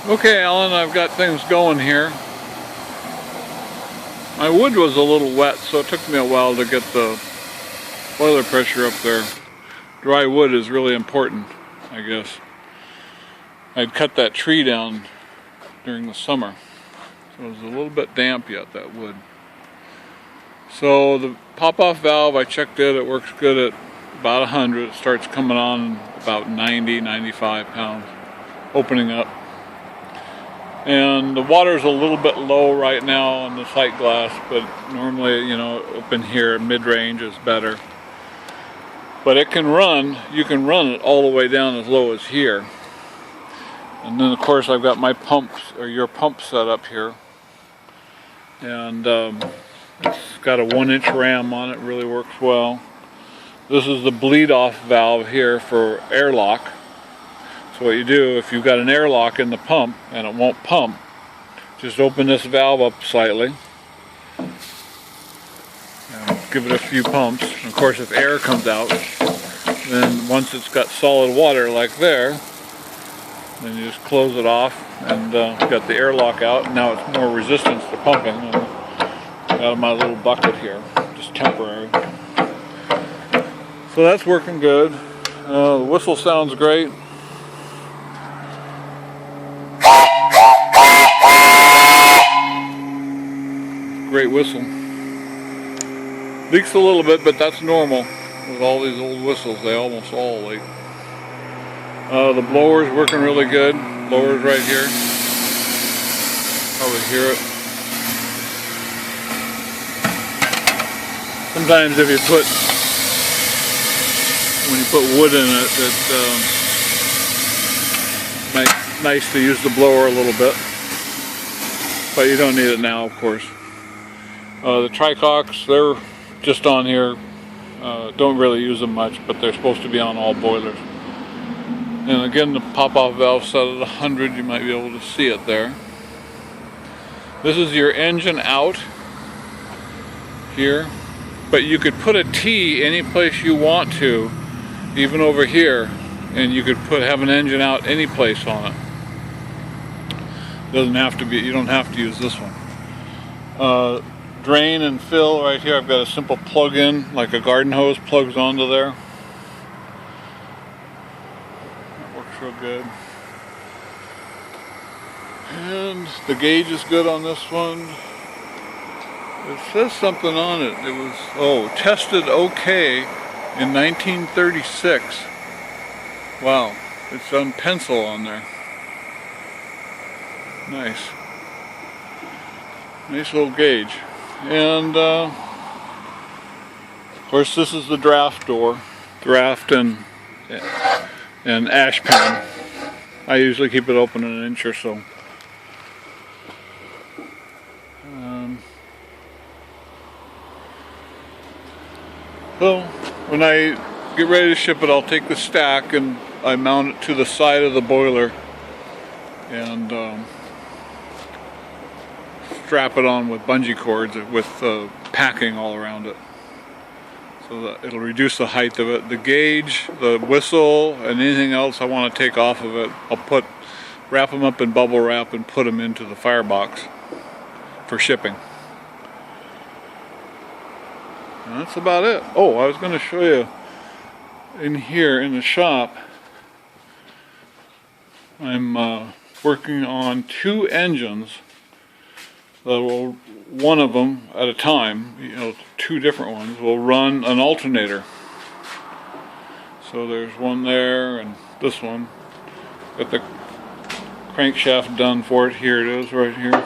Okay, Alan, I've got things going here. My wood was a little wet, so it took me a while to get the boiler pressure up there. Dry wood is really important, I guess. I'd cut that tree down during the summer, so it was a little bit damp yet, that wood. So the pop-off valve, I checked it, it works good at about 100. It starts coming on about 90, 95 pounds, opening up. And the water's a little bit low right now on the sight glass, but normally, you know, up in here, mid-range is better. But it can run, you can run it all the way down as low as here. And then of course I've got my pumps, or your pump set up here. And it's got a 1-inch ram on it, really works well. This is the bleed-off valve here for airlock. So what you do, if you've got an airlock in the pump and it won't pump, just open this valve up slightly and give it a few pumps. And of course, if air comes out, then once it's got solid water like there, then you just close it off and got the airlock out. And now it's more resistance to pumping. And out of my little bucket here, just temporary. So that's working good. The whistle sounds great. Great whistle. Leaks a little bit, but that's normal with all these old whistles. They almost all leak. The blower's working really good. Blower's right here. Probably hear it. Sometimes if you put, when you put wood in it, it's nice to use the blower a little bit. But you don't need it now, of course. The tricoques, they're just on here. Don't really use them much, but they're supposed to be on all boilers. And again, the pop-off valve set at 100, you might be able to see it there. This is your engine out here, but you could put a T any place you want to, even over here, and you could have an engine out any place on it. Doesn't have to be, you don't have to use this one. Drain and fill right here, I've got a simple plug-in, like a garden hose plugs onto there. That works real good. And the gauge is good on this one. It says something on it. It was, tested okay in 1936. Wow, it's on pencil on there. Nice. Nice little gauge. And of course this is the draft door. Draft and ash pan. I usually keep it open an inch or so. So when I get ready to ship it, I'll take the stack and I mount it to the side of the boiler and strap it on with bungee cords with packing all around it, so that it'll reduce the height of it. The gauge, the whistle, and anything else I want to take off of it, I'll wrap them up in bubble wrap and put them into the firebox for shipping. And that's about it. Oh, I was going to show you in here in the shop. I'm working on 2 engines. One of them at a time, 2 different ones, will run an alternator. So there's one there and this one. Got the crankshaft done for it. Here it is, right here.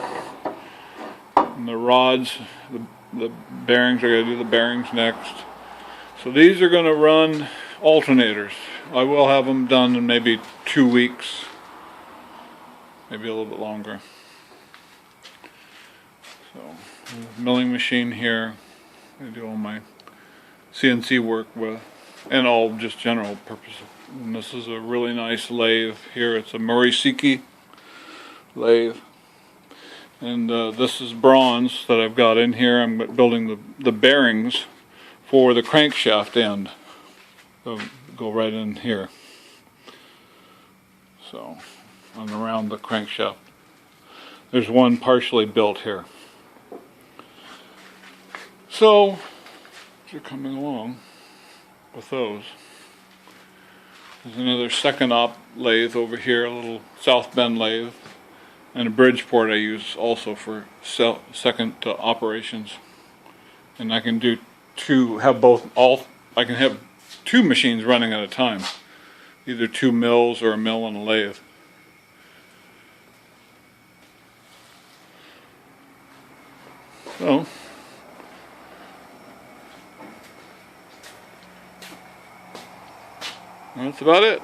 And the rods, the bearings, I gotta do the bearings next. So these are gonna run alternators. I will have them done in maybe 2 weeks, maybe a little bit longer. So, milling machine here, I do all my CNC work with, and all just general purposes. And this is a really nice lathe here. It's a Morisiki lathe. And this is bronze that I've got in here. I'm building the bearings for the crankshaft end. They'll go right in here. So and around the crankshaft. There's one partially built here. So, as you're coming along with those, there's another second op lathe over here, a little South Bend lathe, and a Bridgeport I use also for second operations. And I can do I can have two machines running at a time, either two mills or a mill and a lathe. So, that's about it.